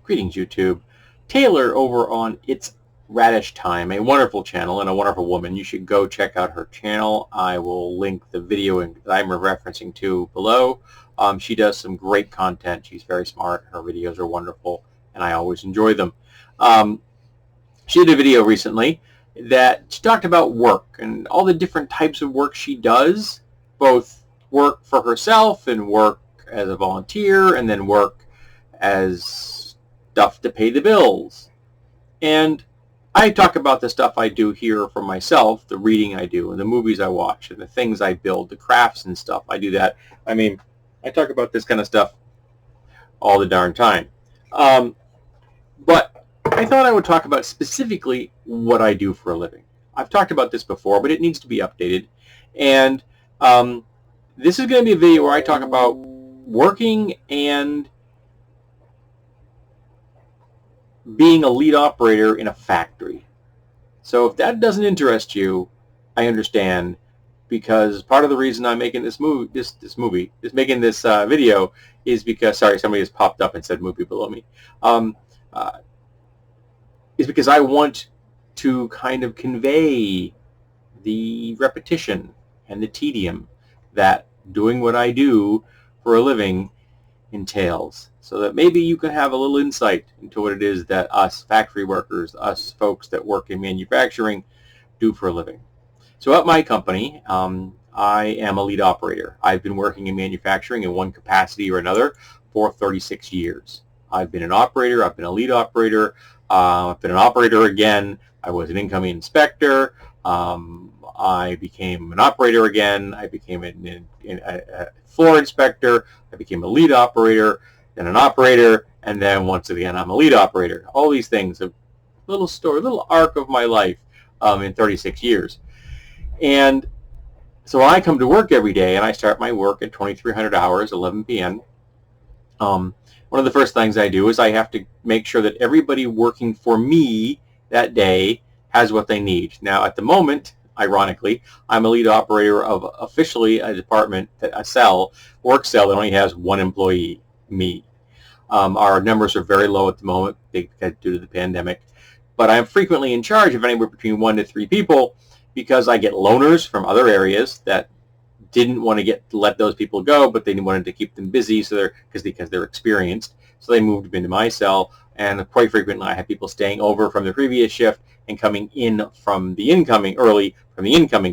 Greetings, YouTube. Taylor over on It's Radish Time, a wonderful channel and a wonderful woman. You should go check out her channel. I will link the video that I'm referencing to below. She does some great content. She's very smart. Her videos are wonderful, and I always enjoy them. She did a video recently that she talked about work and all the different types of work she does, both work for herself and work as a volunteer and then work as stuff to pay the bills. And I talk about the stuff I do here for myself, the reading I do and the movies I watch and the things I build, the crafts and stuff. I do that. I mean, I talk about this kind of stuff all the darn time. But I thought I would talk about specifically what I do for a living. I've talked about this before, but it needs to be updated. And this is going to be a video where I talk about working and being a lead operator in a factory. So if that doesn't interest you, I understand, because part of the reason I'm making this video is because, sorry, somebody has popped up and said movie below me, is because I want to kind of convey the repetition and the tedium that doing what I do for a living entails, so that maybe you can have a little insight into what it is that us factory workers, us folks that work in manufacturing, do for a living. So at my company, I am a lead operator. I've been working in manufacturing in one capacity or another for 36 years. I've been an operator, I've been a lead operator, I've been an operator again, I was an incoming inspector, I became an operator again, I became a floor inspector, I became a lead operator, then an operator, and then once again I'm a lead operator. All these things, a little story, a little arc of my life in 36 years. And so I come to work every day and I start my work at 2300 hours, 11 p.m. One of the first things I do is I have to make sure that everybody working for me that day has what they need. Now at the moment, ironically, I'm a lead operator of officially a department, work cell that only has one employee, me. Our numbers are very low at the moment due to the pandemic, but I'm frequently in charge of anywhere between 1 to 3 people because I get loaners from other areas that didn't want to let those people go, but they wanted to keep them busy, so because they're experienced, so they moved into my cell. And quite frequently, I have people staying over from the previous shift and coming in from the incoming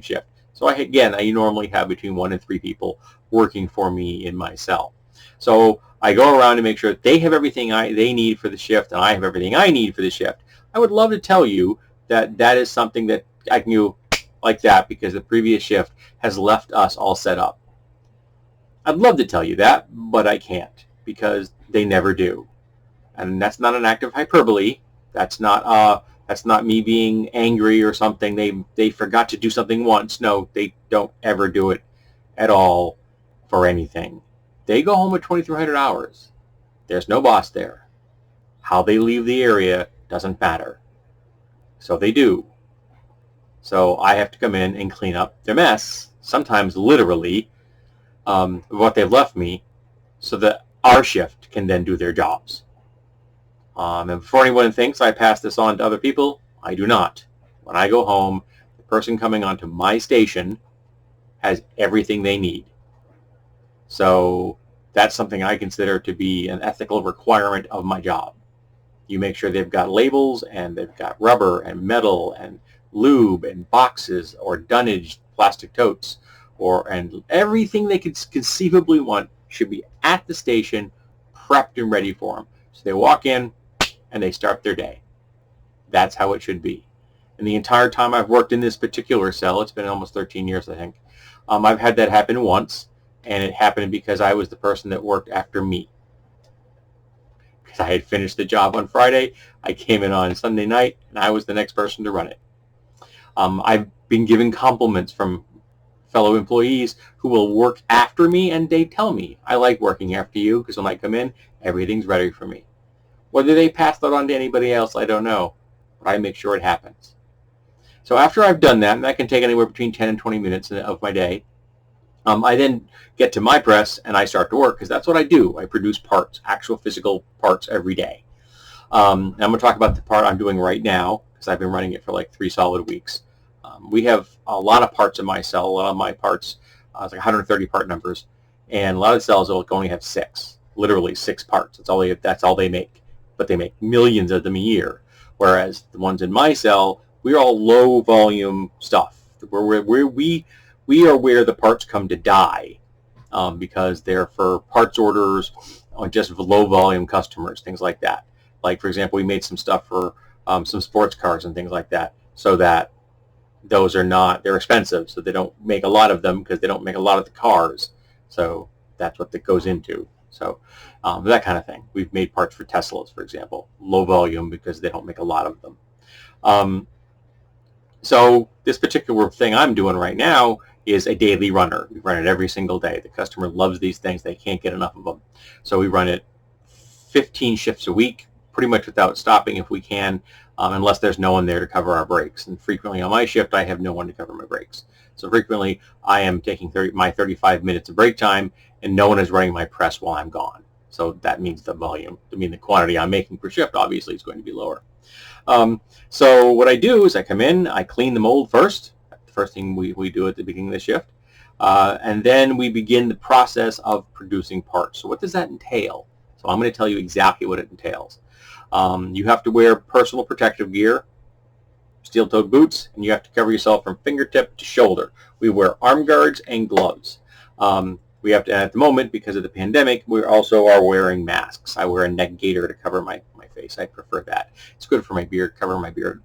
shift. So I normally have between 1 and 3 people working for me in my cell. So I go around to make sure that they have everything they need for the shift, and I have everything I need for the shift. I would love to tell you that that is something that I can do like that because the previous shift has left us all set up. I'd love to tell you that, but I can't because they never do. And that's not an act of hyperbole. That's not me being angry or something. They forgot to do something once. No, they don't ever do it at all for anything. They go home at 2300 hours. There's no boss there. How they leave the area doesn't matter. So they do. So I have to come in and clean up their mess, sometimes literally, what they've left me, so that our shift can then do their jobs. And before anyone thinks I pass this on to other people, I do not. When I go home, the person coming onto my station has everything they need. So that's something I consider to be an ethical requirement of my job. You make sure they've got labels and they've got rubber and metal and lube and boxes or dunnage plastic totes and everything they could conceivably want should be at the station, prepped and ready for them. So they walk in and they start their day. That's how it should be. And the entire time I've worked in this particular cell, it's been almost 13 years, I think, I've had that happen once, and it happened because I was the person that worked after me. Because I had finished the job on Friday, I came in on Sunday night, and I was the next person to run it. I've been given compliments from fellow employees who will work after me, and they tell me, I like working after you because when I come in, everything's ready for me. Whether they pass that on to anybody else, I don't know, but I make sure it happens. So after I've done that, and that can take anywhere between 10 and 20 minutes of my day, I then get to my press and I start to work because that's what I do. I produce parts, actual physical parts every day. I'm going to talk about the part I'm doing right now because I've been running it for like 3 solid weeks. We have a lot of parts in my cell. A lot of my parts, it's like 130 part numbers, and a lot of cells will only have 6, literally 6 parts. That's all they make, but they make millions of them a year. Whereas the ones in my cell, we're all low volume stuff. We are where the parts come to die, because they're for parts orders on just low volume customers, things like that. Like, for example, we made some stuff for some sports cars and things like that, so that those are not, they're expensive, so they don't make a lot of them because they don't make a lot of the cars. So that's what that goes into. So that kind of thing. We've made parts for Teslas, for example, low volume because they don't make a lot of them. So this particular thing I'm doing right now is a daily runner. We run it every single day. The customer loves these things. They can't get enough of them. So we run it 15 shifts a week, pretty much without stopping if we can, unless there's no one there to cover our breaks. And frequently on my shift, I have no one to cover my breaks. So frequently, I am taking my 35 minutes of break time, and no one is running my press while I'm gone. So that means the volume, the quantity I'm making per shift, obviously, is going to be lower. So what I do is I come in, I clean the mold first. That's the first thing we do at the beginning of the shift. And then we begin the process of producing parts. So what does that entail? So I'm going to tell you exactly what it entails. You have to wear personal protective gear, steel-toed boots, and you have to cover yourself from fingertip to shoulder. We wear arm guards and gloves. We have to, at the moment, because of the pandemic, we also are wearing masks. I wear a neck gaiter to cover my face. I prefer that. It's good for my beard, cover my beard.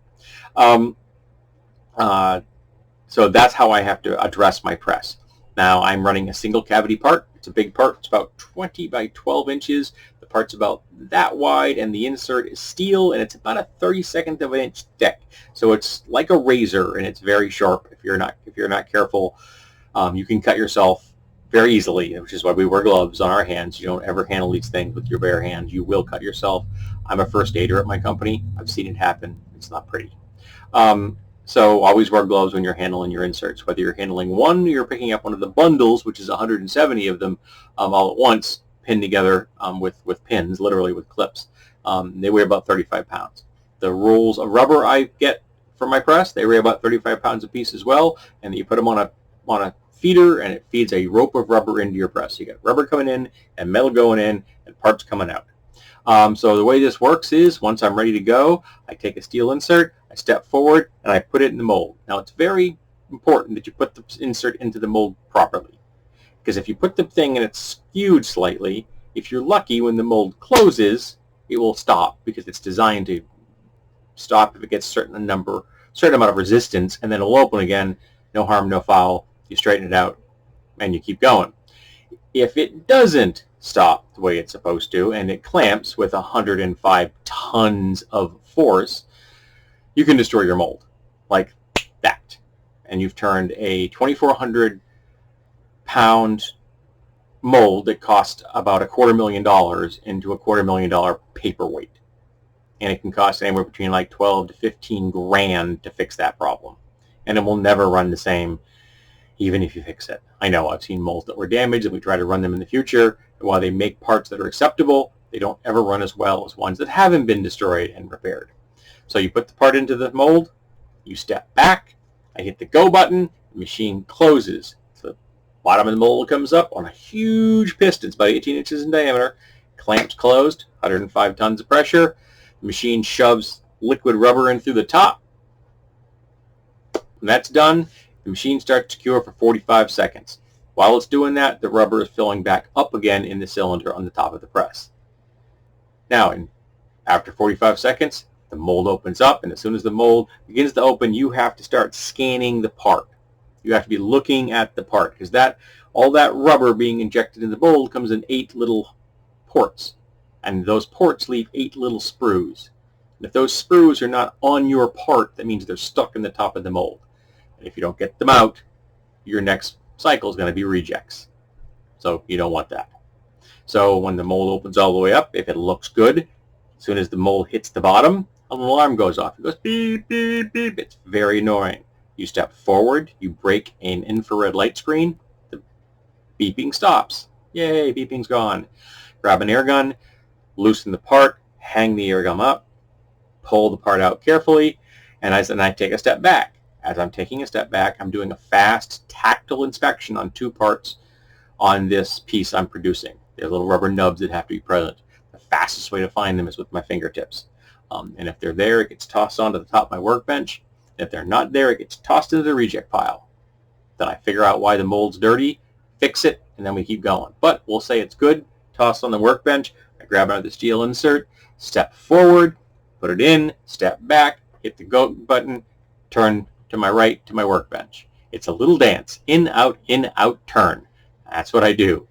So that's how I have to address my press. Now I'm running a single cavity part. It's a big part. It's about 20 by 12 inches. The part's about that wide, and the insert is steel, and it's about a 32nd of an inch thick. So it's like a razor, and it's very sharp. If you're not careful, you can cut yourself very easily, which is why we wear gloves on our hands. You don't ever handle these things with your bare hands. You will cut yourself. I'm a first aider at my company. I've seen it happen. It's not pretty. So always wear gloves when you're handling your inserts. Whether you're handling one or you're picking up one of the bundles, which is 170 of them all at once, pinned together with pins, literally with clips. They weigh about 35 pounds. The rolls of rubber I get for my press, they weigh about 35 pounds a piece as well, and you put them on a feeder, and it feeds a rope of rubber into your press. You got rubber coming in and metal going in and parts coming out. So the way this works is, once I'm ready to go, I take a steel insert, I step forward, and I put it in the mold. Now it's very important that you put the insert into the mold properly, because if you put the thing and it's skewed slightly, if you're lucky, when the mold closes, it will stop, because it's designed to stop if it gets a certain amount of resistance, and then it'll open again. No harm, no foul. You straighten it out, and you keep going. If it doesn't stop the way it's supposed to, and it clamps with 105 tons of force, you can destroy your mold like that. And you've turned a 2,400 pound mold that cost about $250,000 into a $250,000 paperweight. And it can cost anywhere between like 12 to 15 grand to fix that problem. And it will never run the same even if you fix it. I know I've seen molds that were damaged, and we try to run them in the future. And while they make parts that are acceptable, they don't ever run as well as ones that haven't been destroyed and repaired. So you put the part into the mold, you step back, I hit the go button, the machine closes. So the bottom of the mold comes up on a huge piston, it's about 18 inches in diameter, clamps closed, 105 tons of pressure. The machine shoves liquid rubber in through the top. When that's done, the machine starts to cure for 45 seconds. While it's doing that, the rubber is filling back up again in the cylinder on the top of the press. Now, after 45 seconds, the mold opens up, and as soon as the mold begins to open, you have to start scanning the part. You have to be looking at the part, because all that rubber being injected in the mold comes in 8 little ports, and those ports leave 8 little sprues. And if those sprues are not on your part, that means they're stuck in the top of the mold. And if you don't get them out, your next cycle is going to be rejects. So you don't want that. So when the mold opens all the way up, if it looks good, as soon as the mold hits the bottom, an alarm goes off. It goes beep, beep, beep. It's very annoying. You step forward, you break an infrared light screen, the beeping stops. Yay, beeping's gone. Grab an air gun, loosen the part, hang the air gun up, pull the part out carefully, and I take a step back. As I'm taking a step back, I'm doing a fast tactile inspection on two parts on this piece I'm producing. There are little rubber nubs that have to be present. The fastest way to find them is with my fingertips. And if they're there, it gets tossed onto the top of my workbench. If they're not there, it gets tossed into the reject pile. Then I figure out why the mold's dirty, fix it, and then we keep going. But we'll say it's good, toss on the workbench, I grab another steel insert, step forward, put it in, step back, hit the go button, turn to my right to my workbench. It's a little dance, in, out, turn. That's what I do.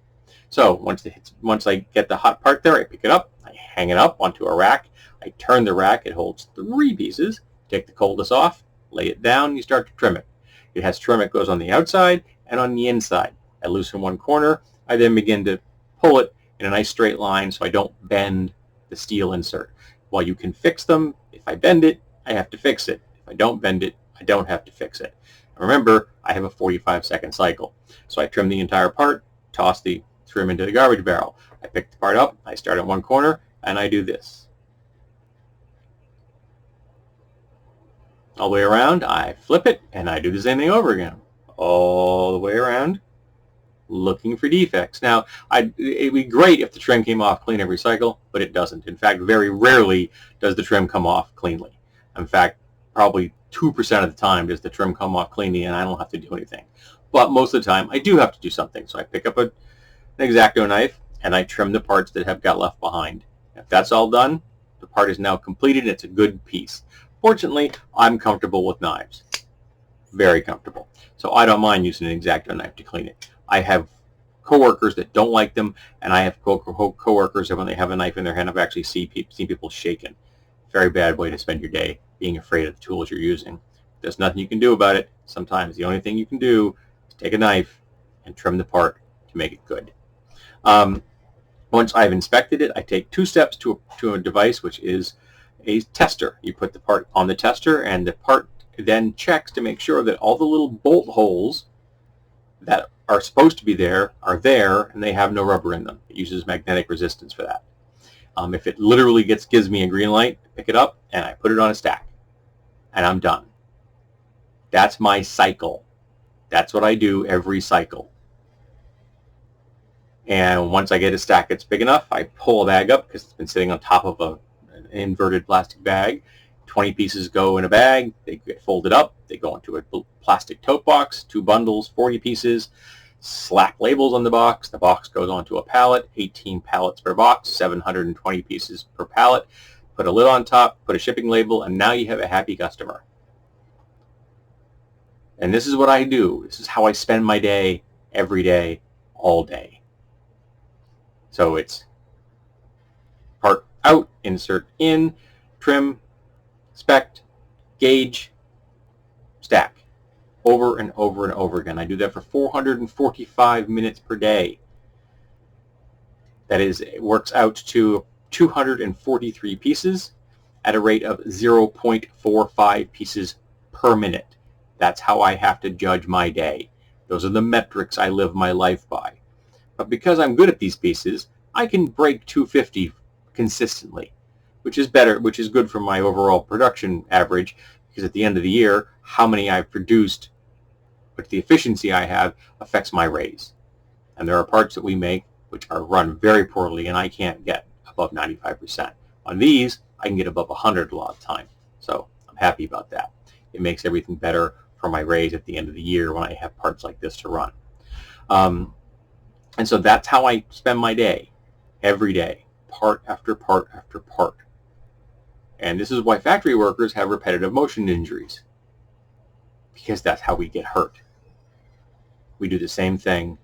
So once I get the hot part there, I pick it up, I hang it up onto a rack, I turn the rack, it holds 3 pieces, take the coldest off, lay it down, you start to trim it. It has trim that goes on the outside and on the inside. I loosen one corner, I then begin to pull it in a nice straight line so I don't bend the steel insert. While you can fix them, if I bend it, I have to fix it. If I don't bend it, I don't have to fix it. Remember, I have a 45-second cycle. So I trim the entire part, toss the trim into the garbage barrel. I pick the part up, I start at one corner, and I do this. All the way around, I flip it, and I do the same thing over again. All the way around, looking for defects. Now, it'd be great if the trim came off clean every cycle, but it doesn't. In fact, very rarely does the trim come off cleanly. In fact, probably 2% of the time does the trim come off cleanly and I don't have to do anything. But most of the time, I do have to do something. So I pick up an X-Acto knife and I trim the parts that have got left behind. If that's all done, the part is now completed and it's a good piece. Fortunately, I'm comfortable with knives. Very comfortable. So I don't mind using an X-Acto knife to clean it. I have coworkers that don't like them, and I have coworkers that when they have a knife in their hand, I've actually seen people shaken. Very bad way to spend your day, being afraid of the tools you're using. There's nothing you can do about it. Sometimes the only thing you can do is take a knife and trim the part to make it good. Once I've inspected it, I take 2 steps to a device, which is a tester. You put the part on the tester, and the part then checks to make sure that all the little bolt holes that are supposed to be there are there, and they have no rubber in them. It uses magnetic resistance for that. If it literally gives me a green light, I pick it up and I put it on a stack, and I'm done. That's my cycle. That's what I do every cycle. And once I get a stack that's big enough, I pull a bag up because it's been sitting on top of an inverted plastic bag. 20 pieces go in a bag. They get folded up. They go into a plastic tote box, 2 bundles, 40 pieces. Slap labels on the box. The box goes onto a pallet, 18 pallets per box, 720 pieces per pallet. Put a lid on top, put a shipping label, and now you have a happy customer. And this is what I do. This is how I spend my day, every day, all day. So it's part out, insert in, trim, inspect, gauge, stack. Over and over and over again. I do that for 445 minutes per day. That is, it works out to 243 pieces at a rate of 0.45 pieces per minute. That's how I have to judge my day. Those are the metrics I live my life by. But because I'm good at these pieces, I can break 250 consistently, which is better, which is good for my overall production average, because at the end of the year, how many I've produced, but the efficiency I have affects my raise. And there are parts that we make which are run very poorly, and I can't get above 95%. On these, I can get above 100 a lot of the time. So I'm happy about that. It makes everything better for my raise at the end of the year when I have parts like this to run. And so that's how I spend my day, every day, part after part after part. And this is why factory workers have repetitive motion injuries, because that's how we get hurt. We do the same thing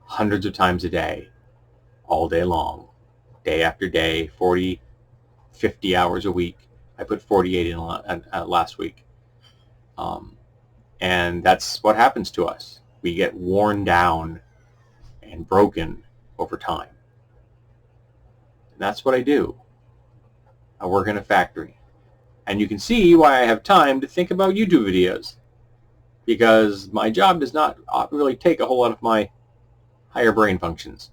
hundreds of times a day, all day long, day after day, 40, 50 hours a week. I put 48 in last week. And that's what happens to us. We get worn down and broken over time. And that's what I do. I work in a factory. And you can see why I have time to think about YouTube videos, because my job does not really take a whole lot of my higher brain functions.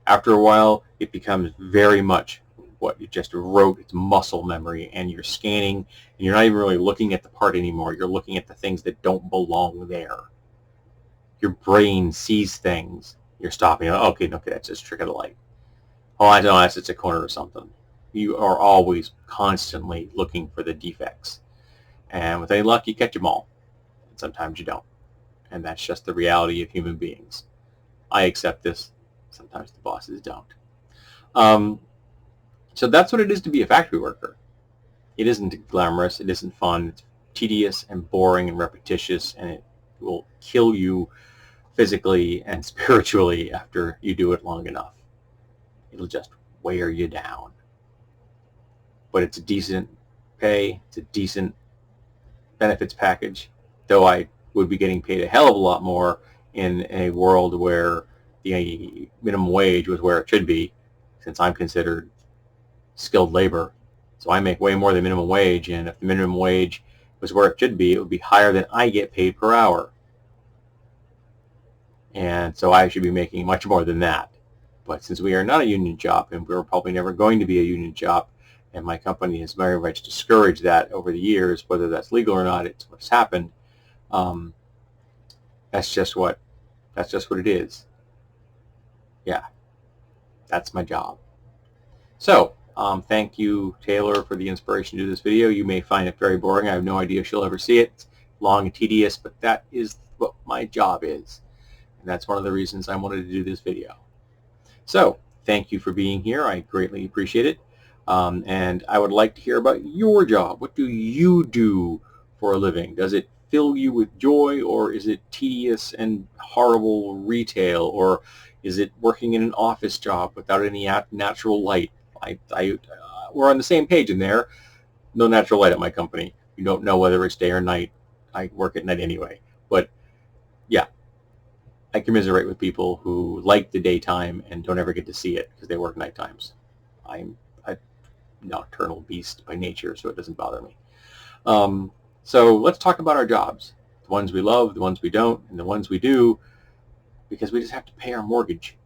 After a while, it becomes very much what it just wrote. It's muscle memory, and you're scanning, and you're not even really looking at the part anymore. You're looking at the things that don't belong there. Your brain sees things. You're stopping. Okay, that's just a trick of the light. Oh, I know, that's just a corner or something. You are always constantly looking for the defects. And with any luck, you catch them all. And sometimes you don't. And that's just the reality of human beings. I accept this. Sometimes the bosses don't. So that's what it is to be a factory worker. It isn't glamorous. It isn't fun. It's tedious and boring and repetitious, and it will kill you physically and spiritually after you do it long enough. It'll just wear you down. But it's a decent pay. It's a decent benefits package, though I would be getting paid a hell of a lot more in a world where the minimum wage was where it should be, since I'm considered skilled labor. So I make way more than minimum wage, and if the minimum wage was where it should be, it would be higher than I get paid per hour. And so I should be making much more than that. But since we are not a union shop, and we're probably never going to be a union shop, and my company has very much discouraged that over the years, whether that's legal or not, it's what's happened. That's just what it is. Yeah, that's my job. So thank you, Taylor, for the inspiration to do this video. You may find it very boring. I have no idea if she'll ever see it. It's long and tedious, but that is what my job is. And that's one of the reasons I wanted to do this video. So thank you for being here. I greatly appreciate it. And I would like to hear about your job. What do you do for a living? Does it fill you with joy, or is it tedious and horrible retail, or is it working in an office job without any natural light? We're on the same page in there. No natural light at my company. You don't know whether it's day or night. I work at night anyway. But yeah, I commiserate with people who like the daytime and don't ever get to see it because they work night times. I'm a nocturnal beast by nature, so it doesn't bother me. So let's talk about our jobs. The ones we love, the ones we don't, and the ones we do because we just have to pay our mortgage.